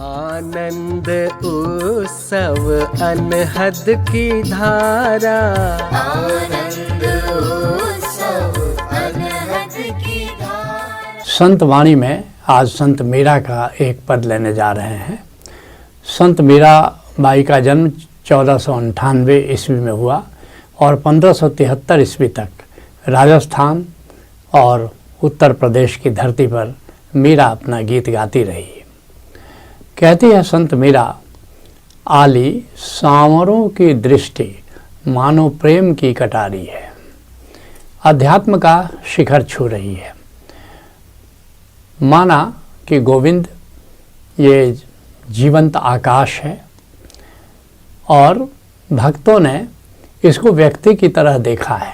आनंद उत्सव अनहद की धारा, आनंद उत्सव अनहद की धारा। संत वाणी में आज संत मीरा का एक पद लेने जा रहे हैं। संत मीरा बाई का जन्म 1498 ईस्वी में हुआ और 1573 ईस्वी तक राजस्थान और उत्तर प्रदेश की धरती पर मीरा अपना गीत गाती रही। कहती है संत मीरा, आली सांवरों की दृष्टि मानो प्रेम की कटारी है। अध्यात्म का शिखर छू रही है। माना कि गोविंद ये जीवंत आकाश है और भक्तों ने इसको व्यक्ति की तरह देखा है,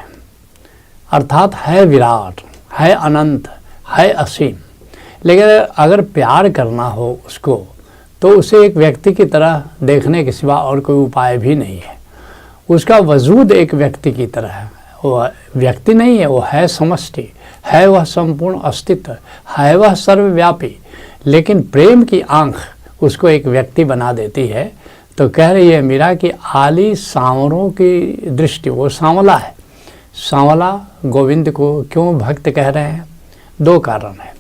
अर्थात है विराट, है अनंत, है असीम। लेकिन अगर प्यार करना हो उसको तो उसे एक व्यक्ति की तरह देखने के सिवा और कोई उपाय भी नहीं है। उसका वजूद एक व्यक्ति की तरह है। वह व्यक्ति नहीं है, वो है समष्टि, है वह संपूर्ण अस्तित्व, है वह सर्वव्यापी। लेकिन प्रेम की आंख उसको एक व्यक्ति बना देती है। तो कह रही है मीरा कि आली सांवरों की दृष्टि, वो सांवला है। सांवला गोविंद को क्यों भक्त कह रहे हैं? दो कारण है।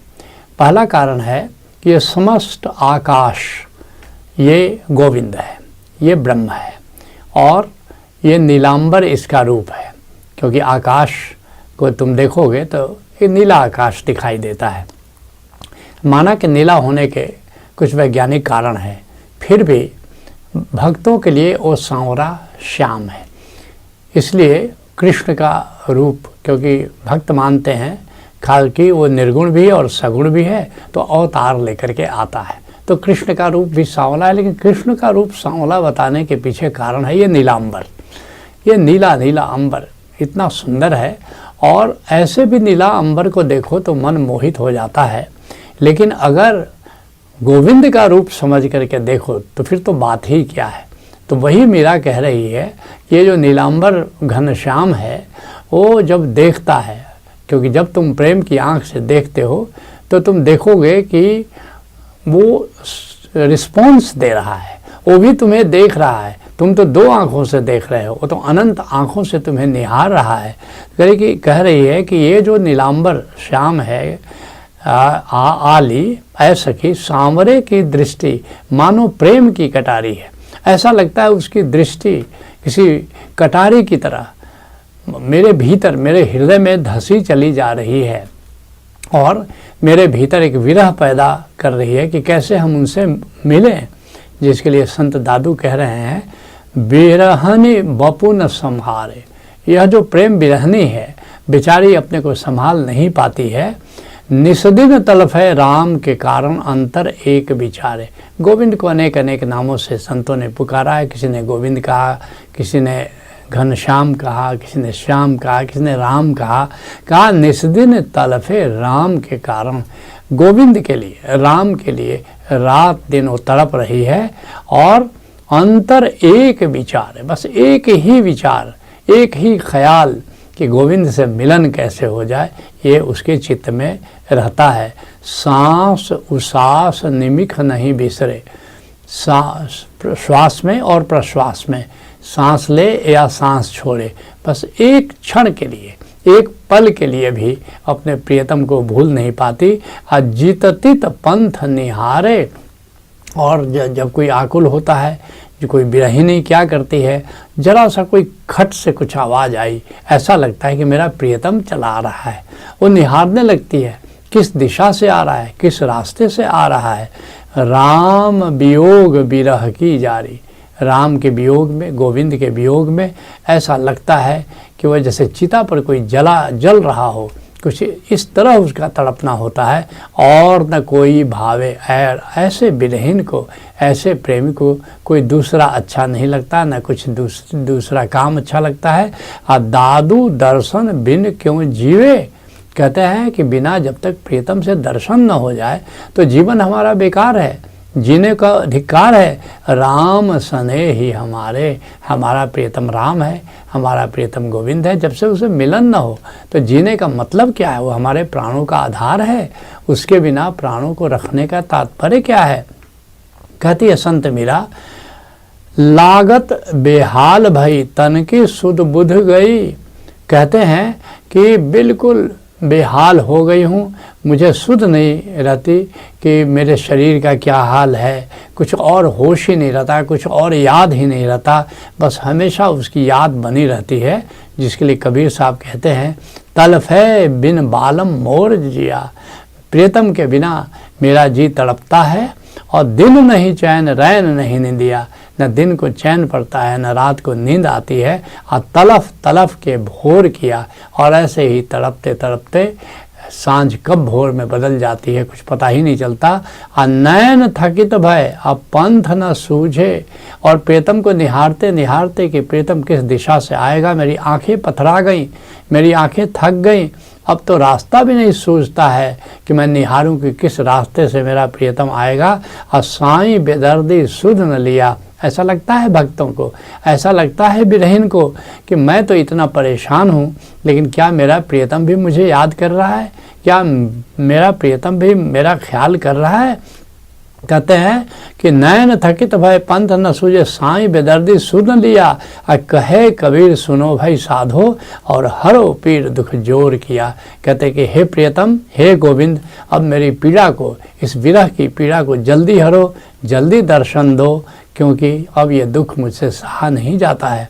पहला कारण है कि ये समस्त आकाश ये गोविंद है, ये ब्रह्म है और ये नीलांबर इसका रूप है। क्योंकि आकाश को तुम देखोगे तो ये नीला आकाश दिखाई देता है। माना कि नीला होने के कुछ वैज्ञानिक कारण है, फिर भी भक्तों के लिए वो सांवरा श्याम है। इसलिए कृष्ण का रूप, क्योंकि भक्त मानते हैं खाल कि वो निर्गुण भी है और सगुण भी है, तो अवतार लेकर के आता है। तो कृष्ण का रूप भी सांवला है। लेकिन कृष्ण का रूप सांवला बताने के पीछे कारण है ये नीलांबर। ये नीला नीला अंबर इतना सुंदर है और ऐसे भी नीला अंबर को देखो तो मन मोहित हो जाता है। लेकिन अगर गोविंद का रूप समझ करके देखो तो फिर तो बात ही क्या है। तो वही मीरा कह रही है कि ये जो नीलांबर घनश्याम है वो जब देखता है, क्योंकि जब तुम प्रेम की आंख से देखते हो तो तुम देखोगे कि वो रिस्पॉन्स दे रहा है, वो भी तुम्हें देख रहा है। तुम तो दो आंखों से देख रहे हो, वो तो अनंत आंखों से तुम्हें निहार रहा है। कह रही है कि ये जो नीलांबर श्याम है, आली ऐसा कि सांवरे की दृष्टि मानो प्रेम की कटारी है। ऐसा लगता है उसकी दृष्टि किसी कटारी की तरह मेरे भीतर, मेरे हृदय में धसी चली जा रही है और मेरे भीतर एक विरह पैदा कर रही है कि कैसे हम उनसे मिलें। जिसके लिए संत दादू कह रहे हैं, बिरहनी बपु न संहारे। यह जो प्रेम बिरहनी है, बेचारी अपने को संभाल नहीं पाती है। निस्दिन तलफ है राम के कारण अंतर एक विचारे। गोविंद को अनेक अनेक नामों से संतों ने पुकारा है। किसी ने गोविंद कहा, किसी ने घनश्याम कहा, किसी ने श्याम कहा, किसी ने राम कहा निस्दिन तलफे राम के कारण। गोविंद के लिए, राम के लिए रात दिन वो तड़प रही है और अंतर एक विचार है। बस एक ही विचार, एक ही ख्याल कि गोविंद से मिलन कैसे हो जाए, ये उसके चित्त में रहता है। सांस उसास निमिख नहीं बिसरे। सांस श्वास में और प्रश्वास में, सांस ले या सांस छोड़े, बस एक क्षण के लिए, एक पल के लिए भी अपने प्रियतम को भूल नहीं पाती। अजिततित पंथ निहारे। और जब कोई आकुल होता है, जो कोई बिरहिनी क्या करती है, जरा सा कोई खट से कुछ आवाज़ आई, ऐसा लगता है कि मेरा प्रियतम चला आ रहा है। वो निहारने लगती है किस दिशा से आ रहा है, किस रास्ते से आ रहा है। राम वियोग विरह की जारी। राम के वियोग में, गोविंद के वियोग में ऐसा लगता है कि वह जैसे चिता पर कोई जल रहा हो, कुछ इस तरह उसका तड़पना होता है। और न कोई भावे। ऐसे विरहीन को, ऐसे प्रेमी को कोई दूसरा अच्छा नहीं लगता, न कुछ दूसरा काम अच्छा लगता है। दादू दर्शन बिन क्यों जीवे। कहते हैं कि बिना जब तक प्रियतम से दर्शन न हो जाए तो जीवन हमारा बेकार है, जीने का अधिकार है। राम सने ही हमारे, हमारा प्रियतम राम है, हमारा प्रियतम गोविंद है। जब से उसे मिलन न हो तो जीने का मतलब क्या है? वो हमारे प्राणों का आधार है। उसके बिना प्राणों को रखने का तात्पर्य क्या है? कहती है संत मीरा, लागत बेहाल भई तन की सुध बुध गई। कहते हैं कि बिल्कुल बेहाल हो गई हूँ, मुझे सुध नहीं रहती कि मेरे शरीर का क्या हाल है, कुछ और होश ही नहीं रहता, कुछ और याद ही नहीं रहता, बस हमेशा उसकी याद बनी रहती है। जिसके लिए कबीर साहब कहते हैं, तलफ है बिन बालम मोर जिया, प्रियतम के बिना मेरा जी तड़पता है और दिन नहीं चैन रैन नहीं नींदिया, न दिन को चैन पड़ता है न रात को नींद आती है, और तलफ तलफ के भोर किया, और ऐसे ही तड़पते तड़पते सांझ कब भोर में बदल जाती है कुछ पता ही नहीं चलता। और नैन थकित भय अब पंथ न सूझे, और प्रीतम को निहारते निहारते कि प्रीतम किस दिशा से आएगा, मेरी आंखें पथरा गईं, मेरी आंखें थक गईं, अब तो रास्ता भी नहीं सूझता है कि मैं निहारूं कि किस रास्ते से मेरा प्रियतम आएगा। और साईं बेदर्दी सुध न लिया, ऐसा लगता है भक्तों को, ऐसा लगता है बिरहीन को कि मैं तो इतना परेशान हूँ, लेकिन क्या मेरा प्रियतम भी मुझे याद कर रहा है, क्या मेरा प्रियतम भी मेरा ख्याल कर रहा है। कहते हैं कि नैन थकित भय पंथ न सूझे, साईं बेदर्दी सुन लिया, कहे कबीर सुनो भाई साधो, और हरो पीर दुख जोर किया। कहते कि हे प्रियतम, हे गोविंद, अब मेरी पीड़ा को, इस विरह की पीड़ा को जल्दी हरो, जल्दी दर्शन दो, क्योंकि अब ये दुख मुझसे सहा नहीं जाता है।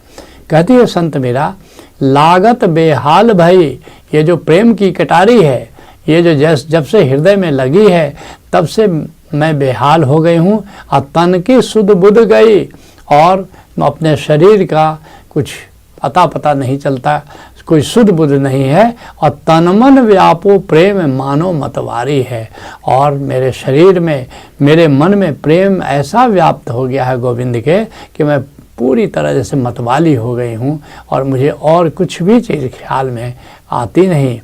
कहती है संत मीरा, लागत बेहाल भई, ये जो प्रेम की कटारी है, ये जो जब से हृदय में लगी है तब से मैं बेहाल हो गई हूँ, और तन की सुध बुध गई, और अपने शरीर का कुछ पता नहीं चलता, कोई सुध बुध नहीं है, और तन मन व्यापो प्रेम मानो मतवारी है, और मेरे शरीर में, मेरे मन में प्रेम ऐसा व्याप्त हो गया है गोविंद के कि मैं पूरी तरह जैसे मतवाली हो गई हूँ, और मुझे और कुछ भी चीज़ ख्याल में आती नहीं।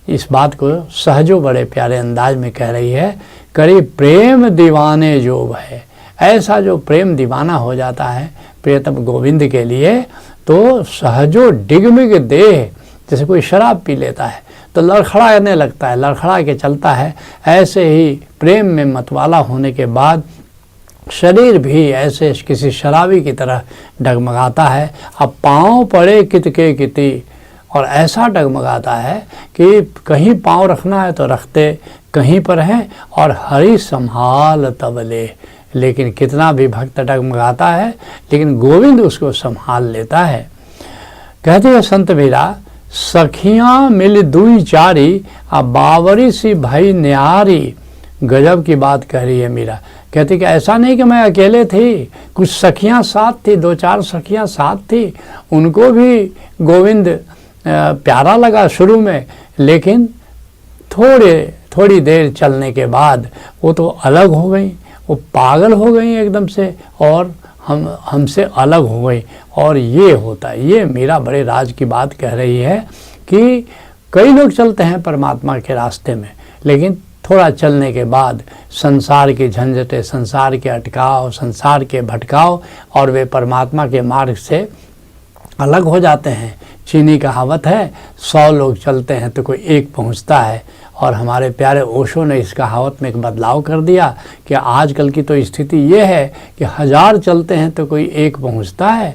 इस बात को सहजो बड़े प्यारे अंदाज में कह रही है, करी प्रेम दीवाने जो है, ऐसा जो प्रेम दीवाना हो जाता है प्रियतम गोविंद के लिए, तो सहजो डिगमिग देह, जैसे कोई शराब पी लेता है तो लड़खड़ाने लगता है, लड़खड़ा के चलता है, ऐसे ही प्रेम में मतवाला होने के बाद शरीर भी ऐसे किसी शराबी की तरह डगमगाता है। अब पाँव पड़े कित के किती, और ऐसा डगमगाता है कि कहीं पाँव रखना है तो रखते कहीं पर हैं, और हरि संभाल तबले, लेकिन कितना भी भक्त डगमगाता है लेकिन गोविंद उसको संभाल लेता है। कहते हैं संत मीरा, सखियाँ मिल दुई चारी, अब बावरी सी भाई न्यारी। गजब की बात कह रही है मीरा। कहती कि ऐसा नहीं कि मैं अकेले थी, कुछ सखियाँ साथ थी, 2-4 सखियाँ साथ थी, उनको भी गोविंद प्यारा लगा शुरू में, लेकिन थोड़ी देर चलने के बाद वो तो अलग हो गई, वो पागल हो गई एकदम से, और हमसे अलग हो गई। और ये होता है, ये मीरा बड़े राज की बात कह रही है कि कई लोग चलते हैं परमात्मा के रास्ते में, लेकिन थोड़ा चलने के बाद संसार की झंझटें, संसार के अटकाव, संसार के भटकाव, और वे परमात्मा के मार्ग से अलग हो जाते हैं। चीनी कहावत है, 100 लोग चलते हैं तो कोई एक पहुंचता है, और हमारे प्यारे ओशो ने इस कहावत में एक बदलाव कर दिया कि आजकल की तो स्थिति ये है कि 1000 चलते हैं तो कोई एक पहुंचता है।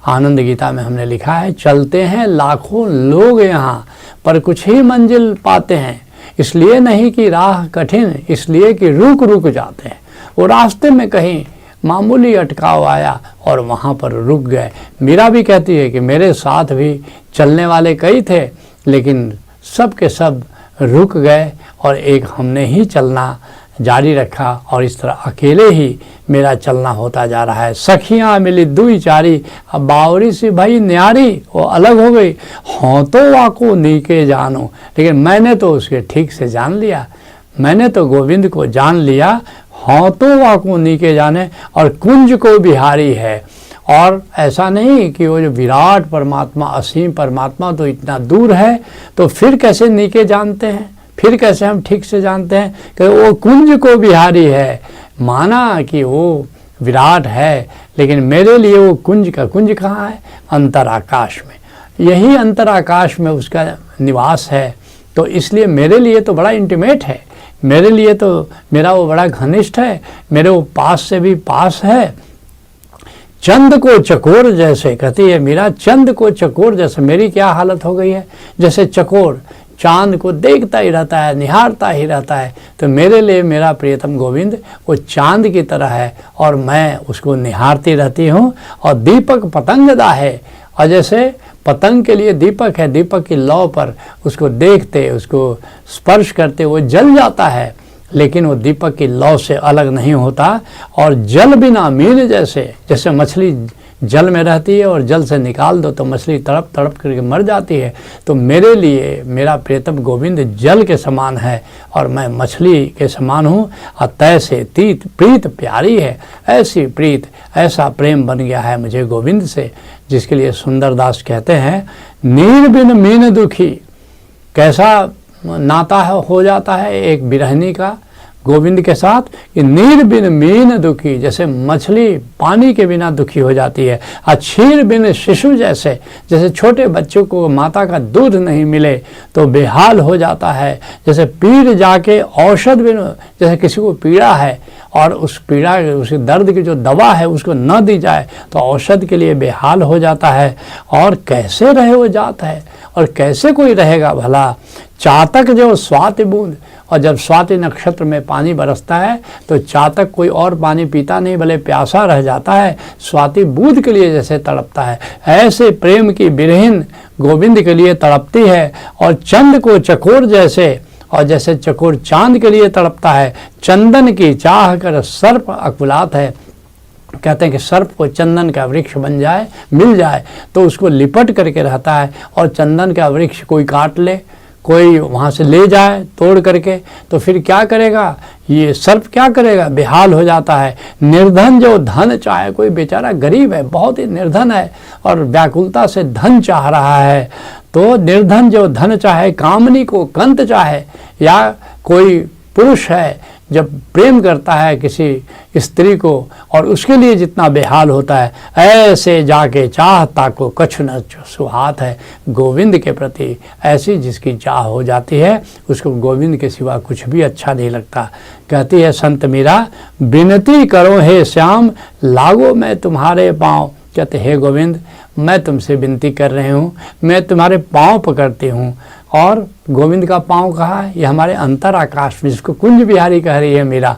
आनंद गीता में हमने लिखा है, चलते हैं लाखों लोग यहाँ पर कुछ ही मंजिल पाते हैं, इसलिए नहीं कि राह कठिन, इसलिए कि रुक रुक जाते हैं। वो रास्ते में कहीं मामूली अटकाव आया और वहाँ पर रुक गए। मीरा भी कहती है कि मेरे साथ भी चलने वाले कई थे, लेकिन सब के सब रुक गए, और एक हमने ही चलना जारी रखा, और इस तरह अकेले ही मेरा चलना होता जा रहा है। सखियाँ मिली दुई चारी, अब बावरी सी भाई न्यारी, वो अलग हो गई। हों तो वाको नीके जानो, लेकिन मैंने तो उसके ठीक से जान लिया, मैंने तो गोविंद को जान लिया। हों तो वाको नीके जाने, और कुंज को बिहारी है। और ऐसा नहीं कि वो जो विराट परमात्मा, असीम परमात्मा तो इतना दूर है, तो फिर कैसे नीके जानते हैं, फिर कैसे हम ठीक से जानते हैं कि वो कुंज को बिहारी है। माना कि वो विराट है, लेकिन मेरे लिए वो कुंज का कुंज कहाँ है? अंतर आकाश में। यही अंतर आकाश में उसका निवास है, तो इसलिए मेरे लिए तो बड़ा इंटीमेट है, मेरे लिए तो मेरा वो बड़ा घनिष्ठ है, मेरे वो पास से भी पास है। चंद को चकोर जैसे, कहती है मीरा, चंद को चकोर जैसे। मेरी क्या हालत हो गई है, जैसे चकोर चांद को देखता ही रहता है, निहारता ही रहता है। तो मेरे लिए मेरा प्रियतम गोविंद वो चांद की तरह है और मैं उसको निहारती रहती हूँ। और दीपक पतंगदा है, और जैसे पतंग के लिए दीपक है, दीपक की लौ पर उसको देखते, उसको स्पर्श करते वो जल जाता है, लेकिन वो दीपक की लौ से अलग नहीं होता। और जल बिना मीन जैसे, जैसे मछली जल में रहती है और जल से निकाल दो तो मछली तड़प तड़प करके मर जाती है, तो मेरे लिए मेरा प्रियतम गोविंद जल के समान है और मैं मछली के समान हूँ। और तैसे तीत प्रीत प्यारी है, ऐसी प्रीत, ऐसा प्रेम बन गया है मुझे गोविंद से, जिसके लिए सुंदरदास कहते हैं, नीर बिन मीन दुखी। कैसा नाता हो जाता है एक बिरहनी का गोविंद के साथ, कि नीर बिन मीन दुखी, जैसे मछली पानी के बिना दुखी हो जाती है। और क्षीर बिन शिशु जैसे, जैसे छोटे बच्चों को माता का दूध नहीं मिले तो बेहाल हो जाता है। जैसे पीड़ जाके औषध बिन, जैसे किसी को पीड़ा है और उस पीड़ा, उस दर्द की जो दवा है उसको न दी जाए तो औषध के लिए बेहाल हो जाता है। और कैसे रहे वो जात है, और कैसे कोई रहेगा भला। चातक जो स्वाति बूंद, और जब स्वाति नक्षत्र में पानी बरसता है तो चातक कोई और पानी पीता नहीं, भले प्यासा रह जाता है, स्वाति बूंद के लिए जैसे तड़पता है, ऐसे प्रेम की बिरहिन गोविंद के लिए तड़पती है। और चंद को चकोर जैसे, और जैसे चकोर चांद के लिए तड़पता है। चंदन की चाह कर सर्प अकुलात है, कहते हैं कि सर्प को चंदन का वृक्ष बन जाए, मिल जाए तो उसको लिपट करके रहता है। और चंदन का वृक्ष कोई काट ले, कोई वहाँ से ले जाए तोड़ करके, तो फिर क्या करेगा ये सर्प, क्या करेगा, बेहाल हो जाता है। निर्धन जो धन चाहे, कोई बेचारा गरीब है, बहुत ही निर्धन है और व्याकुलता से धन चाह रहा है, तो निर्धन जो धन चाहे, कामनी को कंत चाहे, या कोई पुरुष है जब प्रेम करता है किसी स्त्री को और उसके लिए जितना बेहाल होता है, ऐसे जाके चाहता को कछु न सुहात है। गोविंद के प्रति ऐसी जिसकी चाह हो जाती है उसको गोविंद के सिवा कुछ भी अच्छा नहीं लगता। कहती है संत मीरा, विनती करो हे श्याम, लागो मैं तुम्हारे पाँव। कहते हे गोविंद, मैं तुमसे विनती कर रही हूँ, मैं तुम्हारे पाँव पकड़ती हूँ। और गोविंद का पाँव कहाँ है, ये हमारे अंतर आकाश में, जिसको कुंज बिहारी कह रही है मीरा,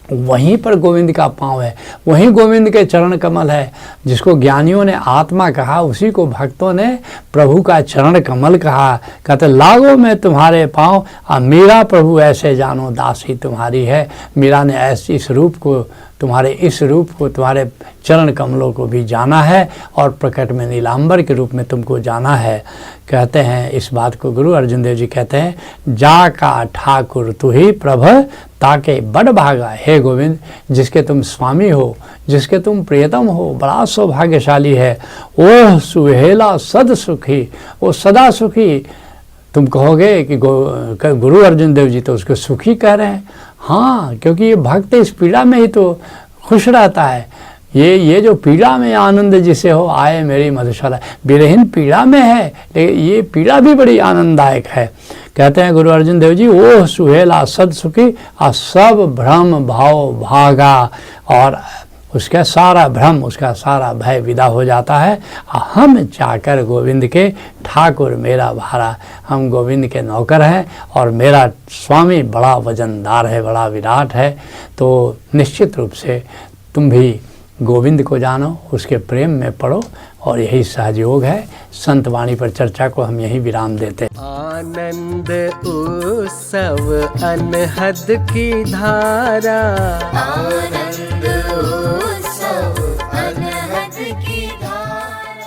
वहीं पर गोविंद का पाँव है, वहीं गोविंद के चरण कमल है। जिसको ज्ञानियों ने आत्मा कहा, उसी को भक्तों ने प्रभु का चरण कमल कहा। कहते लागो मैं तुम्हारे पाँव, मीरा प्रभु ऐसे जानो दासी तुम्हारी है। मीरा ने ऐसे इस रूप को, तुम्हारे इस रूप को, तुम्हारे चरण कमलों को भी जाना है और प्रकट में नीलांबर के रूप में तुमको जाना है। कहते हैं इस बात को गुरु अर्जुन देव जी कहते हैं, जा का ठाकुर तू ही प्रभ, ताके बड़ भागा। हे गोविंद, जिसके तुम स्वामी हो, जिसके तुम प्रियतम हो, बड़ा सौभाग्यशाली है। ओह सुहेला सद सुखी, वो सदा सुखी। तुम कहोगे कि गुरु अर्जुन देव जी तो उसको सुखी कह रहे हैं। हाँ, क्योंकि ये भक्त इस पीड़ा में ही तो खुश रहता है। ये जो पीड़ा में आनंद जिसे हो, आए मेरी मधुशाला। विरहीन पीड़ा में है, लेकिन ये पीड़ा भी बड़ी आनंददायक है। कहते हैं गुरु अर्जुन देव जी, ओह सुहेला सद सुखी, आ सब भ्रम भाव भागा। और उसका सारा भ्रम, उसका सारा भय विदा हो जाता है। हम चाकर गोविंद के ठाकुर मेरा भारा, हम गोविंद के नौकर हैं और मेरा स्वामी बड़ा वजनदार है, बड़ा विराट है। तो निश्चित रूप से तुम भी गोविंद को जानो, उसके प्रेम में पड़ो, और यही सहयोग है। संत वाणी पर चर्चा को हम यही विराम देते हैं। आनंद उत्सव अनहद की धारा,